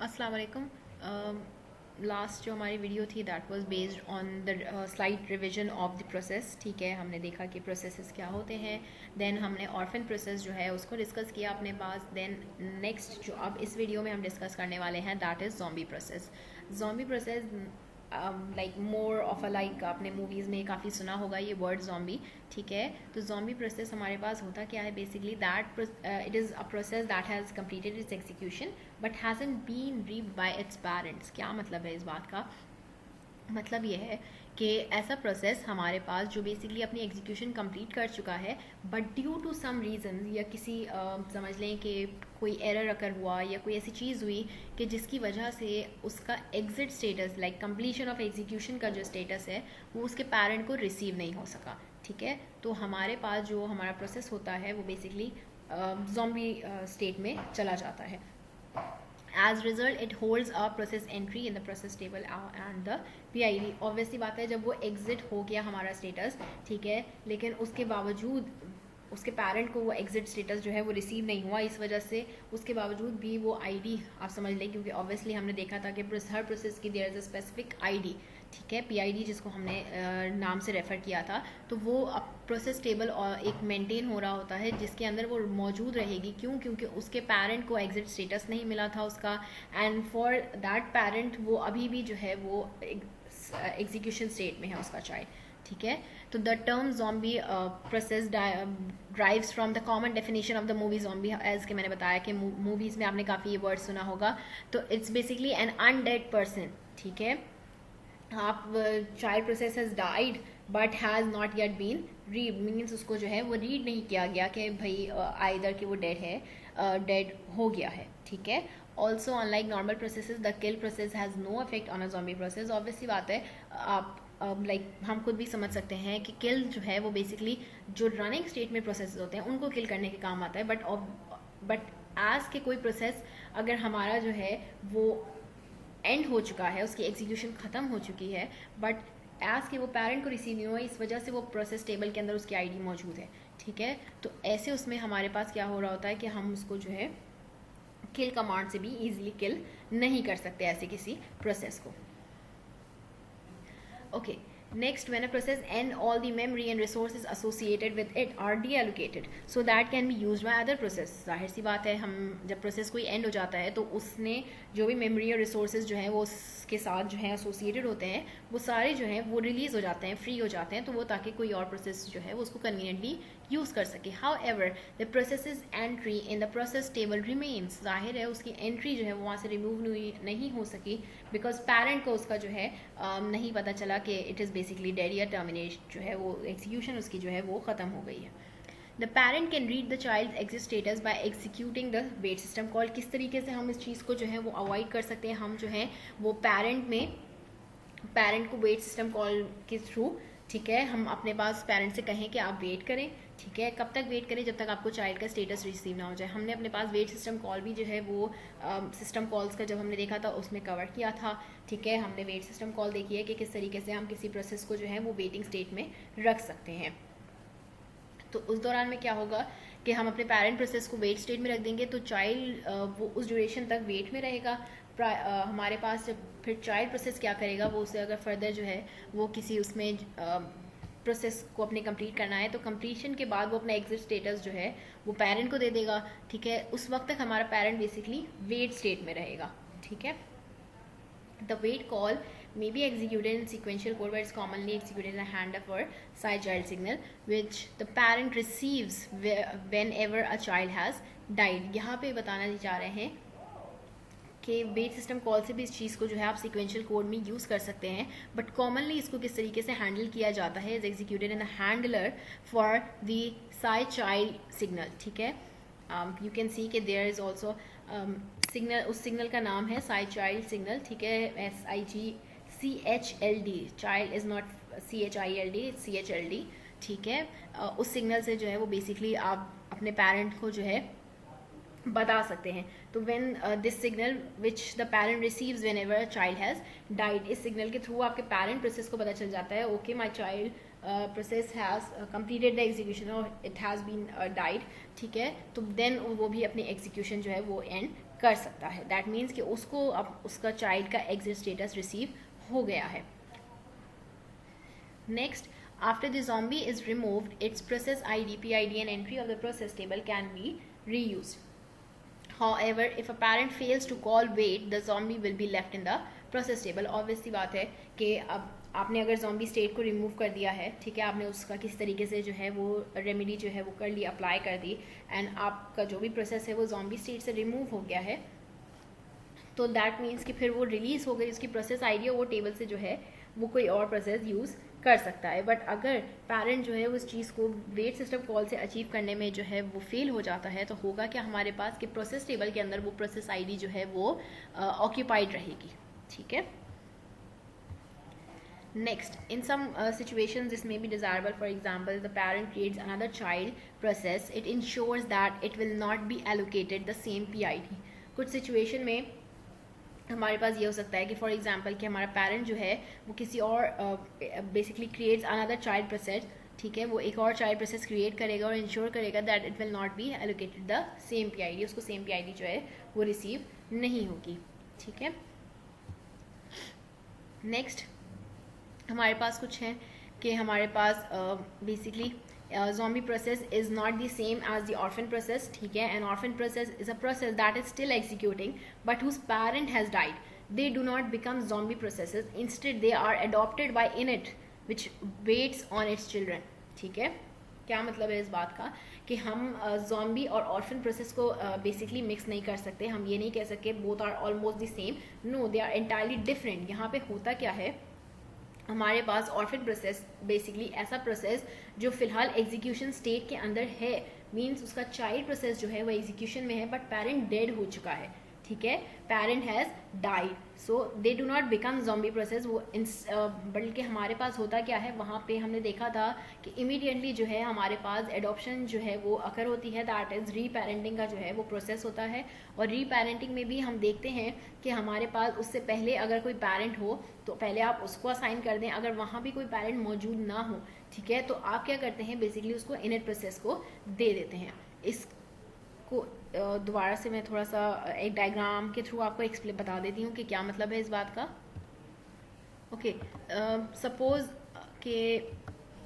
अस्सलाम वालेकुम। लास्ट जो हमारी वीडियो थी that was based on the slight revision of the process. ठीक है, हमने देखा कि प्रोसेसेस क्या होते हैं। देन हमने ऑर्फन प्रोसेस जो है उसको डिस्कस किया अपने पास। देन नेक्स्ट जो अब इस वीडियो में हम डिस्कस करने वाले हैं that is zombie process. Zombie process like more of a like आपने मूवीज़ में काफ़ी सुना होगा ये वर्ड ज़ॉम्बी। ठीक है, तो ज़ॉम्बी प्रोसेस हमारे पास होता क्या है basically that it is a process that has completed its execution but hasn't been reaped by its parents. क्या मतलब है इस बात का? मतलब ये है कि ऐसा प्रोसेस हमारे पास जो बेसिकली अपनी एग्जीक्यूशन कंप्लीट कर चुका है but due to some reason या किसी समझ लें कि कोई एरर अकर हुआ या कोई ऐसी चीज़ हुई कि जिसकी वजह से उसका exit status like completion of execution का जो स्टेटस है वो उसके पेरेंट को रिसीव नहीं हो सका। ठीक है, तो हमारे पास जो हमारा प्रोसेस होता है वो बेसिकली ज़ॉम्बी स्टेट में चला जाता है। As result, it holds a process entry in the process table and the PID। Obviously बात है जब वो एग्जिट हो गया हमारा स्टेटस, ठीक है, लेकिन उसके बावजूद उसके पेरेंट को वो एग्जिट स्टेटस जो है वो रिसीव नहीं हुआ, इस वजह से उसके बावजूद भी वो आईडी आप समझ लें, क्योंकि ऑब्वियसली हमने देखा था कि हर प्रोसेस की there is a specific ID. ठीक है, पीआईडी जिसको हमने नाम से रेफ़र किया था, तो वो प्रोसेस टेबल एक मेंटेन हो रहा होता है जिसके अंदर वो मौजूद रहेगी। क्यों? क्योंकि उसके पेरेंट को एग्जिट स्टेटस नहीं मिला था उसका, एंड फॉर दैट पेरेंट वो अभी भी जो है वो एग्जीक्यूशन स्टेट में है उसका चाइल्ड। ठीक है, तो the term zombie process drives from the common definition of the movie zombie. As के मैंने बताया कि मूवीज़ में आपने काफ़ी ये वर्ड सुना होगा। तो it's basically an undead person. ठीक है, आप child process has died but has not yet been read, means उसको जो है वो रीड नहीं किया गया कि भाई आइदर कि वो डेड है, डेड हो गया है। ठीक है, also unlike normal processes the kill process has no effect on a zombie process. Obviously बात है, आप लाइक हम खुद भी समझ सकते हैं कि किल जो है वो बेसिकली जो रनिंग स्टेट में प्रोसेस होते हैं उनको किल करने के काम आता है। बट एज के कोई प्रोसेस अगर हमारा जो है वो एंड हो चुका है, उसकी एग्जीक्यूशन ख़त्म हो चुकी है, बट एज के वो पेरेंट को रिसीव नहीं हुआ, इस वजह से वो प्रोसेस टेबल के अंदर उसकी आईडी मौजूद है। ठीक है, तो ऐसे उसमें हमारे पास क्या हो रहा होता है कि हम उसको जो है किल कमांड से भी ईजिली किल नहीं कर सकते ऐसे किसी प्रोसेस को। Okay, next, when a process ends, all the memory and resources associated with it are deallocated so that can be used by other process। जाहिर सी बात है, हम जब प्रोसेस कोई एंड हो जाता है तो उसने जो भी मेमोरी और रिसोर्सेज जो हैं वो उसके साथ जो है एसोसिएटेड होते हैं, वो सारे जो हैं वो रिलीज़ हो जाते हैं, फ्री हो जाते हैं, तो वो ताकि कोई और प्रोसेस जो है वो उसको कन्वीनियंटली यूज़ कर सके। However the process entry in the process table remains. जाहिर है उसकी एंट्री जो है वो वहाँ से रिमूव नहीं हो सकी बिकॉज पेरेंट को उसका जो है नहीं पता चला कि इट इज़ बेसिकली डेड या टर्मिनेट जो है वो एग्जीक्यूशन उसकी जो है वो ख़त्म हो गई है। The parent can read the child exit status by executing the wait system call. किस तरीके से हम इस चीज़ को जो है वो अवॉइड कर सकते हैं? हम जो है वो पेरेंट को वेट सिस्टम कॉल के थ्रू, ठीक है, हम अपने पास पेरेंट से कहें कि आप वेट करें। ठीक है, कब तक वेट करें? जब तक आपको चाइल्ड का स्टेटस रिसीव ना हो जाए। हमने अपने पास वेट सिस्टम कॉल भी जो है वो सिस्टम कॉल्स का जब हमने देखा था उसमें कवर किया था। ठीक है, हमने वेट सिस्टम कॉल देखी है कि किस तरीके से हम किसी प्रोसेस को जो है वो वेटिंग स्टेट में रख सकते हैं। तो उस दौरान में क्या होगा कि हम अपने पेरेंट प्रोसेस को वेट स्टेट में रख देंगे तो चाइल्ड वो उस ड्यूरेशन तक वेट में रहेगा। हमारे पास जब फिर चाइल्ड प्रोसेस क्या करेगा, वो उसे अगर फर्दर जो है वो किसी उसमें प्रोसेस को अपने कंप्लीट करना है तो कंप्लीशन के बाद वो अपना एग्जिट स्टेटस जो है वो पेरेंट को दे देगा। ठीक है, उस वक्त तक हमारा पेरेंट बेसिकली वेट स्टेट में रहेगा। ठीक है, the wait call may be executed in sequential code, but it's commonly executed in a handoff or side child signal which the parent receives whenever a child has died। यहाँ पे बताना चाह रहे हैं कि वेट सिस्टम कॉल से भी इस चीज़ को जो है आप सीक्वेंशियल कोड में यूज़ कर सकते हैं, बट कॉमनली इसको किस तरीके से हैंडल किया जाता है, is executed in a handler for the side child signal. ठीक है, यू कैन सी कि देयर इज़ ऑल्सो सिग्नल, उस सिग्नल का नाम है साइड चाइल्ड सिग्नल। ठीक है, SIGCHLD, child is not CHILD, it's CHLD। ठीक है, उस सिग्नल से जो है वो बेसिकली आप अपने पेरेंट को जो है बता सकते हैं। तो when this signal which the parent receives whenever a child has died, इस सिग्नल के थ्रू आपके पेरेंट प्रोसेस को पता चल जाता है okay my child process has completed the execution और इट हैज़ बीन डाइड, ठीक है, तो देन वो भी अपनी एग्जीक्यूशन जो है वो एंड कर सकता है। दैट मीन्स कि उसको अब उसका चाइल्ड का एग्जिट स्टेटस रिसीव हो गया है। Next, after the zombie is removed, its process ID, PID and entry of the process table can be reused. However, if a parent fails to call wait, the zombie will be left in the process table. Obvious सी बात है कि अब आपने अगर zombie state को remove कर दिया है, ठीक है, आपने उसका किसी तरीके से जो है वो remedy जो है वो कर ली, अप्लाई कर दी, एंड आपका जो भी प्रोसेस है वो zombie state से remove हो गया है, तो दैट मीन्स कि फिर वो रिलीज हो गई, उसकी प्रोसेस आईडी और वो टेबल से जो है वो कोई और प्रोसेस यूज़ कर सकता है। बट अगर पैरेंट जो है उस चीज़ को वेट सिस्टम कॉल से अचीव करने में जो है वो फेल हो जाता है, तो होगा क्या हमारे पास कि प्रोसेस टेबल के अंदर वो प्रोसेस आईडी जो है वो ऑक्यूपाइड रहेगी, ठीक है। Next, in some situations this may be desirable, for example the parent creates another child process, it ensures that it will not be allocated the same PID. कुछ सिचुएशन में हमारे पास ये हो सकता है कि फॉर एग्जांपल कि हमारा पेरेंट जो है वो किसी और basically creates another child process, ठीक है, वो एक और चाइल्ड प्रोसेस क्रिएट करेगा और इंश्योर करेगा that it will not be allocated the same PID, उसको सेम पीआईडी जो है वो रिसीव नहीं होगी, ठीक है। नेक्स्ट हमारे पास कुछ है कि हमारे पास basically zombie process is not the same as the orphan process, ठीक है, and orphan process is a process that is still executing but whose parent has died. They do not become zombie processes, instead they are adopted by init which waits on its children, ठीक है। क्या मतलब है इस बात का कि हम zombie और orphan process को basically mix नहीं कर सकते, हम ये नहीं कह सकते both are almost the same, no, they are entirely different। यहाँ पे होता क्या है, हमारे पास ऑर्फन प्रोसेस बेसिकली ऐसा प्रोसेस जो फिलहाल एग्जीक्यूशन स्टेट के अंदर है, मींस उसका चाइल्ड प्रोसेस जो है वो एग्जीक्यूशन में है बट पेरेंट डेड हो चुका है, ठीक है, parent has died, so they do not become zombie process. वो बल्कि हमारे पास होता क्या है, वहाँ पे हमने देखा था कि इमीडिएटली जो है हमारे पास एडॉप्शन जो है वो अकर होती है, दैट इज़ री पेरेंटिंग का जो है वो प्रोसेस होता है। और री पेरेंटिंग में भी हम देखते हैं कि हमारे पास उससे पहले अगर कोई पेरेंट हो तो पहले आप उसको असाइन कर दें, अगर वहाँ भी कोई पेरेंट मौजूद ना हो, ठीक है, तो आप क्या करते हैं, बेसिकली उसको इनर प्रोसेस को दे देते हैं। इसको दोबारा से मैं थोड़ा सा एक डायग्राम के थ्रू आपको एक्सप्लेन बता देती हूँ कि क्या मतलब है इस बात का। ओके, सपोज कि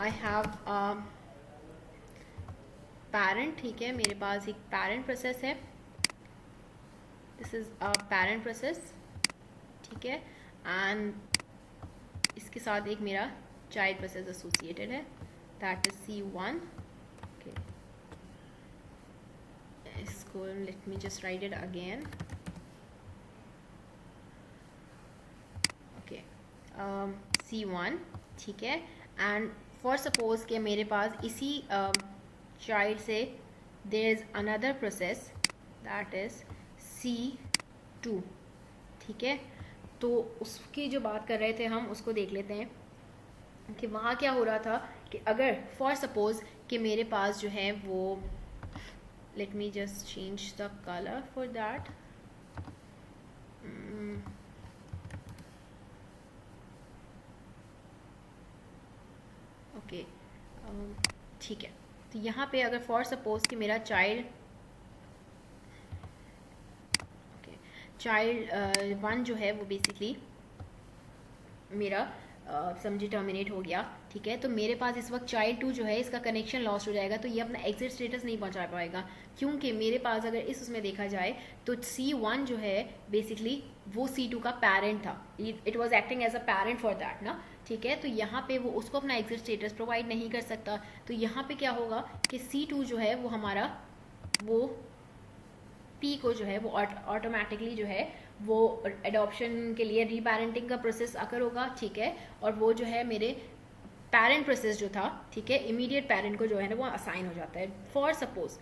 आई हैव पेरेंट, ठीक है, मेरे पास एक पेरेंट प्रोसेस है, this is a parent process, ठीक है, एंड इसके साथ एक मेरा चाइल्ड प्रोसेस एसोसिएटेड है, दैट इज C1। इसको let me just right it again, okay, C1, ठीक है, एंड फॉर सपोज कि मेरे पास इसी चाइल्ड से there is another process that is C2, ठीक है, तो उसकी जो बात कर रहे थे हम उसको देख लेते हैं कि वहाँ क्या हो रहा था कि अगर फॉर सपोज कि मेरे पास जो है वो, let me just change the color for that, okay, ठीक है, तो यहाँ पे अगर फॉर सपोज कि मेरा चाइल्ड वन जो है वो बेसिकली मेरा समझी टर्मिनेट हो गया, ठीक है, तो मेरे पास इस वक्त चाइल्ड 2 जो है इसका कनेक्शन लॉस्ट हो जाएगा, तो ये अपना एग्जिट स्टेटस नहीं पहुंचा पाएगा, क्योंकि मेरे पास अगर इस उसमें देखा जाए तो C1 जो है बेसिकली वो C2 का पेरेंट था, it was acting as a parent for that ना, ठीक है, तो यहाँ पे वो उसको अपना एग्जिट स्टेटस प्रोवाइड नहीं कर सकता, तो यहाँ पे क्या होगा कि C2 जो है वो हमारा वो P को जो है वो ऑटोमेटिकली जो है वो एडॉप्शन के लिए रीपेरेंटिंग का प्रोसेस अकर होगा, ठीक है, और वो जो है मेरे पेरेंट प्रोसेस जो था, ठीक है, इमीडिएट पेरेंट को जो है ना वो असाइन हो जाता है। फॉर सपोज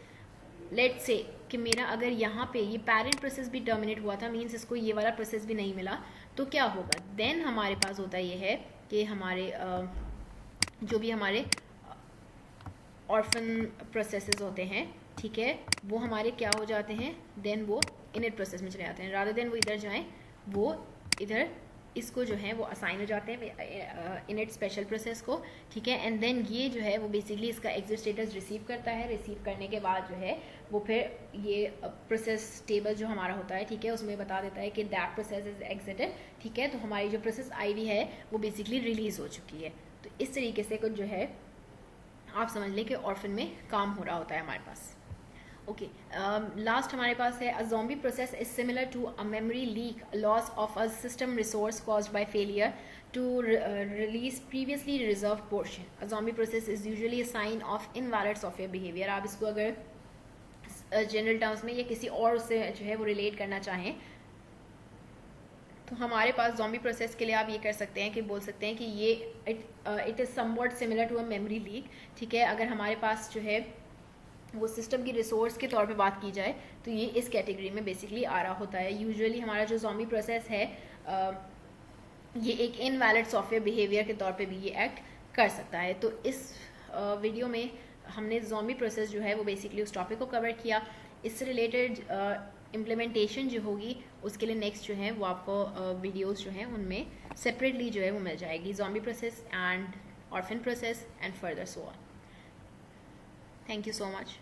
लेट्स से कि मेरा अगर यहाँ पे ये पेरेंट प्रोसेस भी टर्मिनेट हुआ था, मीन्स इसको ये वाला प्रोसेस भी नहीं मिला, तो क्या होगा, देन हमारे पास होता ये है कि हमारे जो भी हमारे ऑर्फन प्रोसेसेस होते हैं, ठीक है, वो हमारे क्या हो जाते हैं, देन वो इनर प्रोसेस में चले जाते हैं, रादर देन वो इधर जाएं वो इधर इसको जो है वो असाइन हो जाते हैं इनिट स्पेशल प्रोसेस को, ठीक है। एंड देन ये जो है वो बेसिकली इसका एग्जिट स्टेटस रिसीव करता है। रिसीव करने के बाद जो है वो फिर ये प्रोसेस टेबल जो हमारा होता है, ठीक है, उसमें बता देता है कि दैट प्रोसेस इज एग्जिटेड, ठीक है। तो हमारी जो प्रोसेस आईवी है वो बेसिकली रिलीज हो चुकी है। तो इस तरीके से कुछ जो है आप समझ लें कि ऑर्फन में काम हो रहा होता है हमारे पास। ओके, लास्ट हमारे पास है a zombie process is similar to a memory leak, loss of a system resource caused by failure to release previously reserve portion. A zombie process is usually a sign of invalid software behaviour. आप इसको अगर general terms में या किसी और से जो है वो रिलेट करना चाहें तो हमारे पास ज़ॉम्बी प्रोसेस के लिए आप ये कर सकते हैं कि बोल सकते हैं कि ये it is somewhat similar to a memory leak, ठीक है। अगर हमारे पास जो है वो सिस्टम की रिसोर्स के तौर पे बात की जाए तो ये इस कैटेगरी में बेसिकली आ रहा होता है। यूजुअली हमारा जो ज़ॉम्बी प्रोसेस है ये एक इनवैलिड सॉफ्टवेयर बिहेवियर के तौर पे भी ये एक्ट कर सकता है। तो इस वीडियो में हमने ज़ॉम्बी प्रोसेस जो है वो बेसिकली उस टॉपिक को कवर किया। इससे रिलेटेड इम्प्लीमेंटेशन जो होगी उसके लिए नेक्स्ट जो है वो आपको वीडियोस जो हैं उनमें सेपरेटली जो है वो मिल जाएगी, zombie process and orphan process and further so on. Thank you so much.